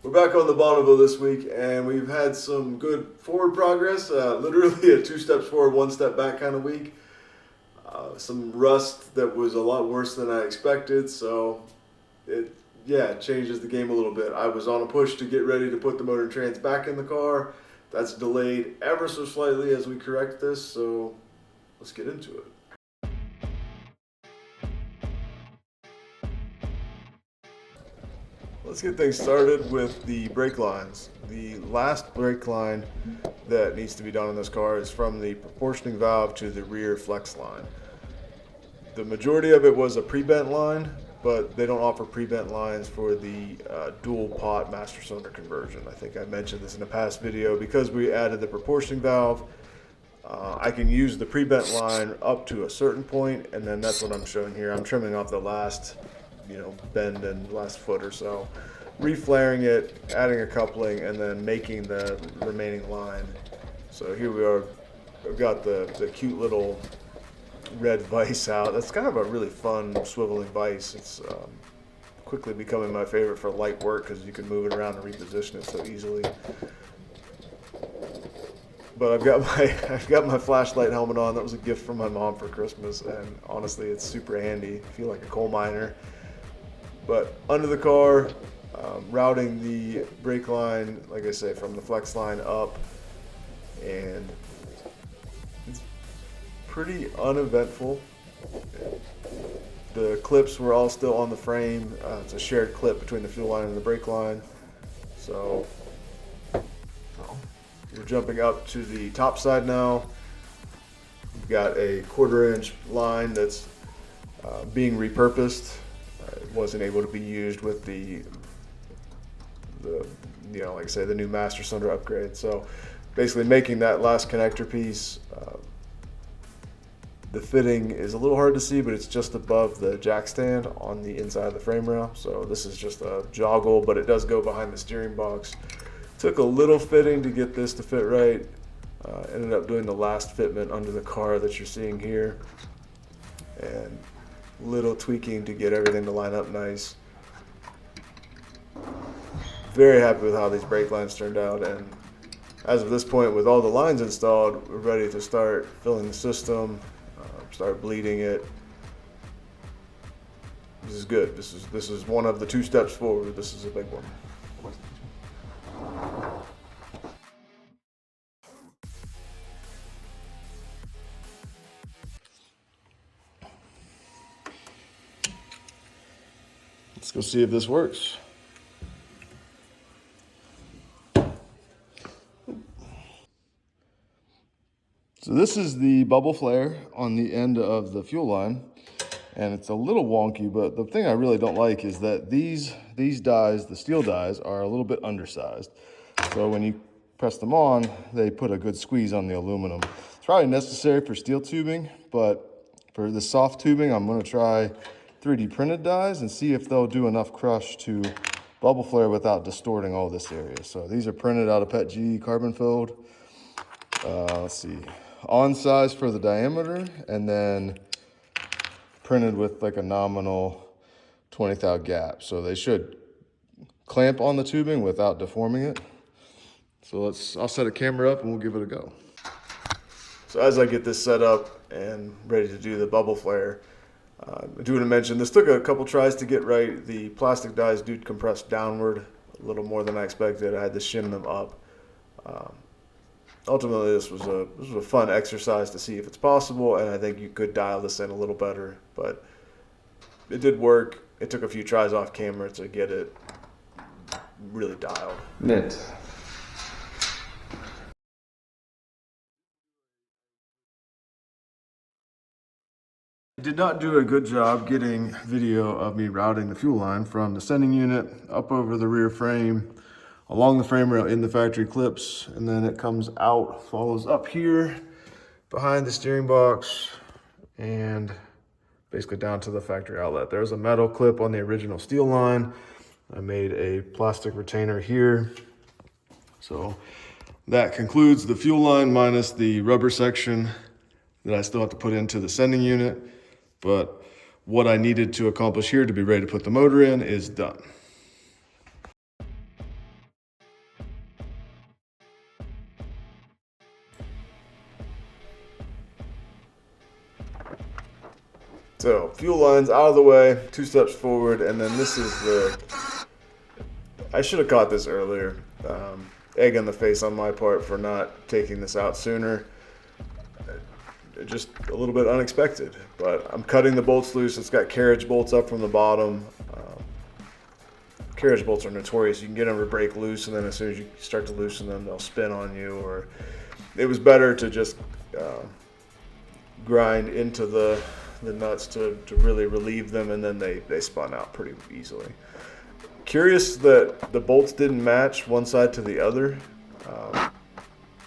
We're back on the Bonneville this week, and we've had some good forward progress. Literally a 2 steps forward, 1 step back kind of week. Some rust that was a lot worse than I expected, so it changes the game a little bit. I was on a push to get ready to put the motor and trans back in the car. That's delayed ever so slightly as we correct this, so let's get into it. Let's get things started with the brake lines. The last brake line that needs to be done on this car is from the proportioning valve to the rear flex line. The majority of it was a pre-bent line, but they don't offer pre-bent lines for the dual pot master cylinder conversion. I think I mentioned this in a past video. Because we added the proportioning valve, I can use the pre-bent line up to a certain point, and then that's what I'm showing here. I'm trimming off the last bend and last foot or so, reflaring it, adding a coupling, and then making the remaining line. So here we are. I've got the cute little red vise out. That's kind of a really fun swiveling vise. It's quickly becoming my favorite for light work because you can move it around and reposition it so easily. But I've got my flashlight helmet on. That was a gift from my mom for Christmas, and honestly, it's super handy. I feel like a coal miner. But under the car, routing the brake line, like I say, from the flex line up, and it's pretty uneventful. The clips were all still on the frame. It's a shared clip between the fuel line and the brake line. So we're jumping up to the top side now. We've got a 1/4 inch line that's being repurposed. It wasn't able to be used with the like I say, the new master cylinder upgrade. So basically making that last connector piece. The fitting is a little hard to see, but it's just above the jack stand on the inside of the frame rail. So this is just a joggle, but it does go behind the steering box. Took a little fitting to get this to fit right. Ended up doing the last fitment under the car that you're seeing here, and little tweaking to get everything to line up nice. Very happy with how these brake lines turned out, and as of this point, with all the lines installed, we're ready to start filling the system, start bleeding it. This is good. This is one of the 2 steps forward. This is a big one. Let's go see if this works. So this is the bubble flare on the end of the fuel line, and it's a little wonky, but the thing I really don't like is that these dies, the steel dies, are a little bit undersized. So when you press them on, they put a good squeeze on the aluminum. It's probably necessary for steel tubing, but for the soft tubing, I'm gonna try 3D printed dies and see if they'll do enough crush to bubble flare without distorting all this area. So these are printed out of PETG, carbon filled. Let's see, on size for the diameter, and then printed with like a nominal 20th out gap. So they should clamp on the tubing without deforming it. So I'll set a camera up and we'll give it a go. So as I get this set up and ready to do the bubble flare, I do want to mention this took a couple tries to get right. The plastic dies do compress downward a little more than I expected. I had to shim them up. Ultimately, this was a fun exercise to see if it's possible, and I think you could dial this in a little better, but it did work. It took a few tries off camera to get it really dialed. Mint. I did not do a good job getting video of me routing the fuel line from the sending unit up over the rear frame, along the frame rail in the factory clips, and then it comes out, follows up here behind the steering box, and basically down to the factory outlet. There's a metal clip on the original steel line. I made a plastic retainer here. So that concludes the fuel line minus the rubber section that I still have to put into the sending unit. But what I needed to accomplish here to be ready to put the motor in is done. So fuel lines out of the way, 2 steps forward, and then this is the, I should have caught this earlier. Egg on the face on my part for not taking this out sooner. Just a little bit unexpected, but I'm cutting the bolts loose. It's got carriage bolts up from the bottom. Carriage bolts are notorious. You can get them to break loose, and then as soon as you start to loosen them, they'll spin on you. Or it was better to just grind into the nuts to really relieve them, and then they spun out pretty easily. Curious that the bolts didn't match one side to the other.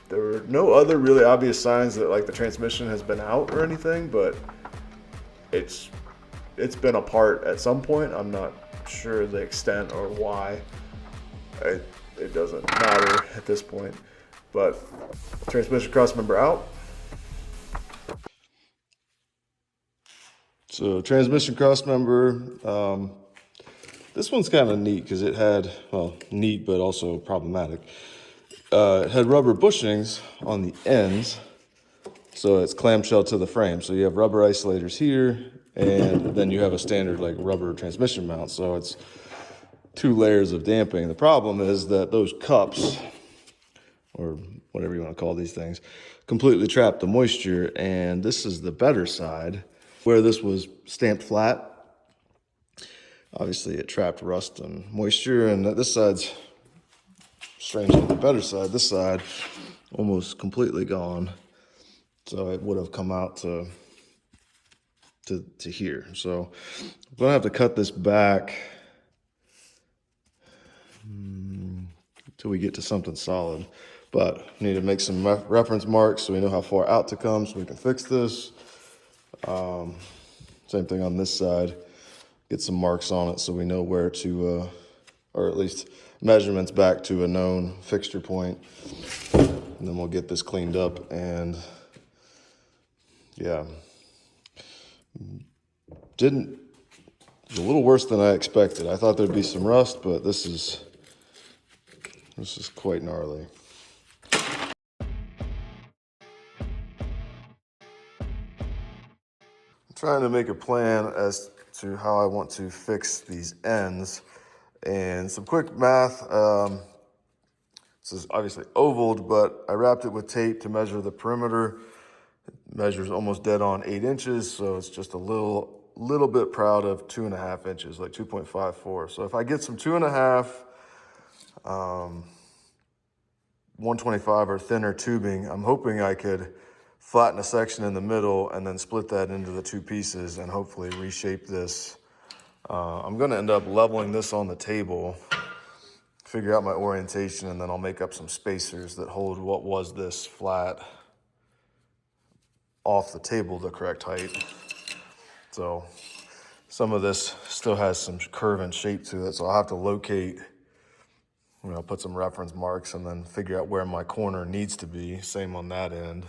There were no other really obvious signs that like the transmission has been out or anything, but it's been apart at some point. I'm not sure the extent or why. It doesn't matter at this point. But transmission crossmember out. So transmission crossmember. This one's kind of neat because it had, well, neat but also problematic. It had rubber bushings on the ends, so it's clamshell to the frame. So you have rubber isolators here, and then you have a standard like rubber transmission mount. So it's 2 layers of damping. The problem is that those cups, or whatever you want to call these things, completely trap the moisture. And this is the better side, where this was stamped flat. Obviously, it trapped rust and moisture, and this side's strangely the better side. This side almost completely gone, so it would have come out to here. So I'm gonna have to cut this back until we get to something solid. But we need to make some reference marks so we know how far out to come, so we can fix this. Same thing on this side. Get some marks on it so we know where to, or at least measurements back to a known fixture point. And then we'll get this cleaned up. And yeah, it was a little worse than I expected. I thought there'd be some rust, but this is quite gnarly. I'm trying to make a plan as to how I want to fix these ends. And some quick math. This is obviously ovaled, but I wrapped it with tape to measure the perimeter. It measures almost dead on 8 inches, so it's just a little bit proud of 2.5 inches, like 2.54. So if I get some 2.5, 125 or thinner tubing, I'm hoping I could flatten a section in the middle and then split that into the 2 pieces and hopefully reshape this. I'm gonna end up leveling this on the table, figure out my orientation, and then I'll make up some spacers that hold what was this flat off the table the correct height. So some of this still has some curve and shape to it, so I'll have to locate, put some reference marks and then figure out where my corner needs to be. Same on that end.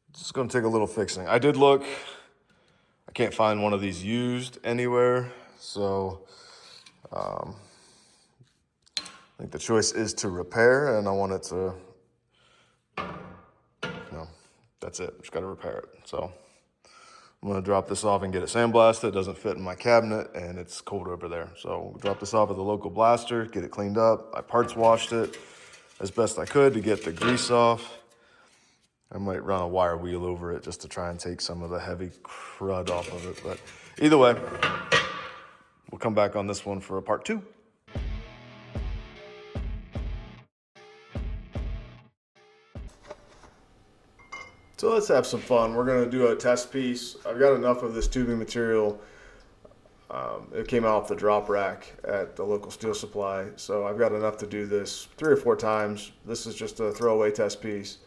It's gonna take a little fixing. I did look, I can't find one of these used anywhere, so I think the choice is to repair, and I want it to, that's it, just gotta repair it. So I'm gonna drop this off and get it sandblasted. It doesn't fit in my cabinet and it's cold over there. So we'll drop this off at the local blaster, get it cleaned up. I parts washed it as best I could to get the grease off. I might run a wire wheel over it just to try and take some of the heavy crud off of it. But either way, we'll come back on this one for a part 2. So let's have some fun. We're gonna do a test piece. I've got enough of this tubing material. It came out off the drop rack at the local steel supply. So I've got enough to do this 3 or 4 times. This is just a throwaway test piece.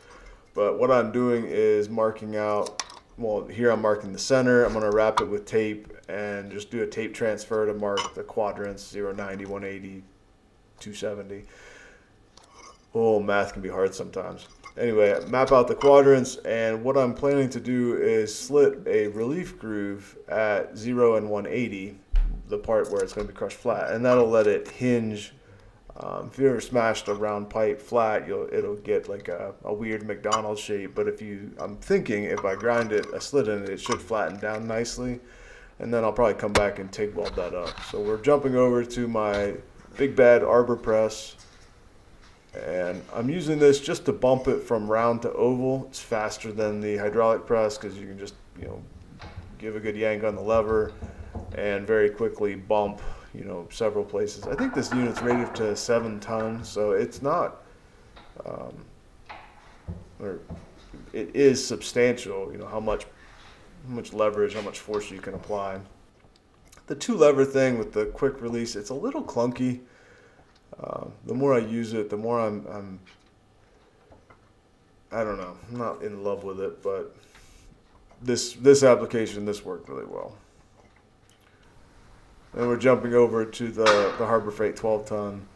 But what I'm doing is marking out, well, here I'm marking the center. I'm gonna wrap it with tape and just do a tape transfer to mark the quadrants, 0, 90, 180, 270. Oh, math can be hard sometimes. Anyway, map out the quadrants, and what I'm planning to do is slit a relief groove at 0 and 180, the part where it's gonna be crushed flat, and that'll let it hinge If you ever smashed a round pipe flat, it'll get like a weird McDonald's shape. But I'm thinking if I grind a slit in it, it should flatten down nicely. And then I'll probably come back and TIG weld that up. So we're jumping over to my big bad arbor press. And I'm using this just to bump it from round to oval. It's faster than the hydraulic press because you can just, give a good yank on the lever and very quickly bump, several places. I think this unit's rated to 7 tons, so it's not, or it is substantial, how much leverage, how much force you can apply. The 2-lever thing with the quick release, it's a little clunky. The more I use it, the more I don't know, I'm not in love with it, but this application, this worked really well. And we're jumping over to the Harbor Freight 12-ton.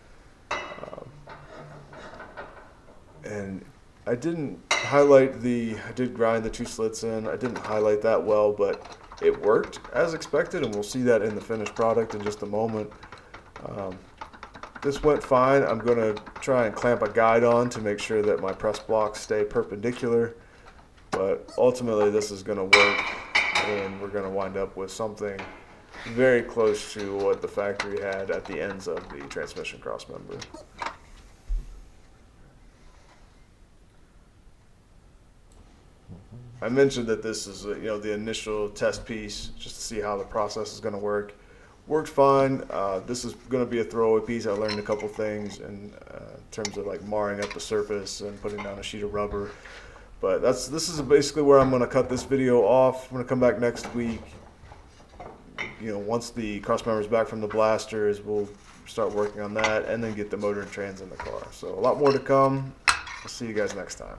And I didn't highlight I did grind the 2 slits in. I didn't highlight that well, but it worked as expected, and we'll see that in the finished product in just a moment. This went fine. I'm going to try and clamp a guide on to make sure that my press blocks stay perpendicular. But ultimately, this is going to work, and we're going to wind up with something very close to what the factory had at the ends of the transmission cross member. I mentioned that this is the initial test piece just to see how the process is going to work. Worked fine. This is going to be a throwaway piece. I learned a couple things in terms of like marring up the surface and putting down a sheet of rubber. But this is basically where I'm going to cut this video off. I'm going to come back next week. Once the cross member is back from the blasters, we'll start working on that and then get the motor and trans in the car. So a lot more to come. I'll see you guys next time.